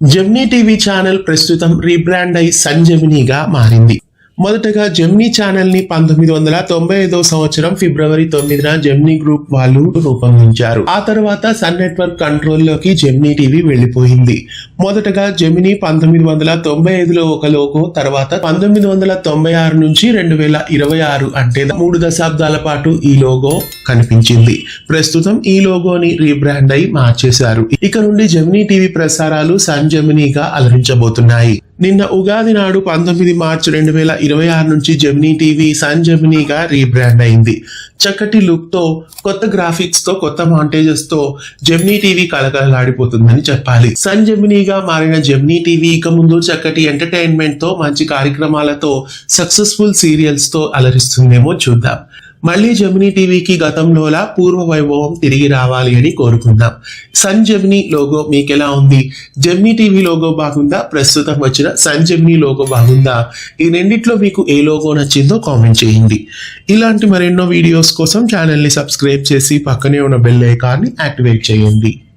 Gemini TV channel ప్రస్తుతం rebrand అయి sun జెమినీగా మారింది. మొదటగా జెమినీ ఛానల్ ని 1995 సంవత్సరం ఫిబ్రవరి 9న జెమినీ గ్రూప్ వాళ్ళు రూపొందించారు. ఆ తర్వాత సన్ నెట్వర్క్ కంట్రోల్ లోకి జెమినీ టీవీ వెళ్లిపోయింది. మొదటగా జెమినీ 1995లో ఒక లోగో, తర్వాత 1996 నుంచి 2026 అంటే 3 దశాబ్దాల పాటు ఈ లోగో కనిపించింది. ప్రస్తుతం ఈ లోగోని రీబ్రాండ్ అయి మార్చేశారు. ఇక నుండి జెమినీ టీవీ ప్రసారాలు సన్ జెమినీగా అలరించబోతున్నాయి. నిన్న ఉగాది నాడు 19 మార్చి 2026 నుంచి జెమినీ టీవీ సన్ జెమినీగా రీబ్రాండ్ అయింది. చక్కటి లుక్ తో, కొత్త గ్రాఫిక్స్ తో, కొత్త మాంటేజెస్ తో జెమినీ టీవీ కలకలలాడిపోతుందని చెప్పాలి. సన్ జెమినీగా మారిన జెమినీ టీవీ ఇక ముందు చక్కటి ఎంటర్టైన్మెంట్ తో, మంచి కార్యక్రమాలతో, సక్సెస్ఫుల్ సీరియల్స్ తో అలరిస్తుందేమో చూద్దాం. మళ్ళీ జెమినీ టీవీకి గతంలోలా పూర్వ వైభవం తిరిగి రావాలి అని కోరుకుందాం. సన్ జెమినీ లోగో మీకెలా ఉంది? జెమినీ టీవీ లోగో బాగుందా? ప్రస్తుతం వచ్చిన సన్ జెమినీ లోగో బాగుందా? ఈ రెండిట్లో మీకు ఏ లోగో నచ్చిందో కామెంట్ చేయండి. ఇలాంటి మరెన్నో వీడియోస్ కోసం ఛానల్ ని సబ్స్క్రైబ్ చేసి పక్కనే ఉన్న బెల్ ఐకాన్ని యాక్టివేట్ చేయండి.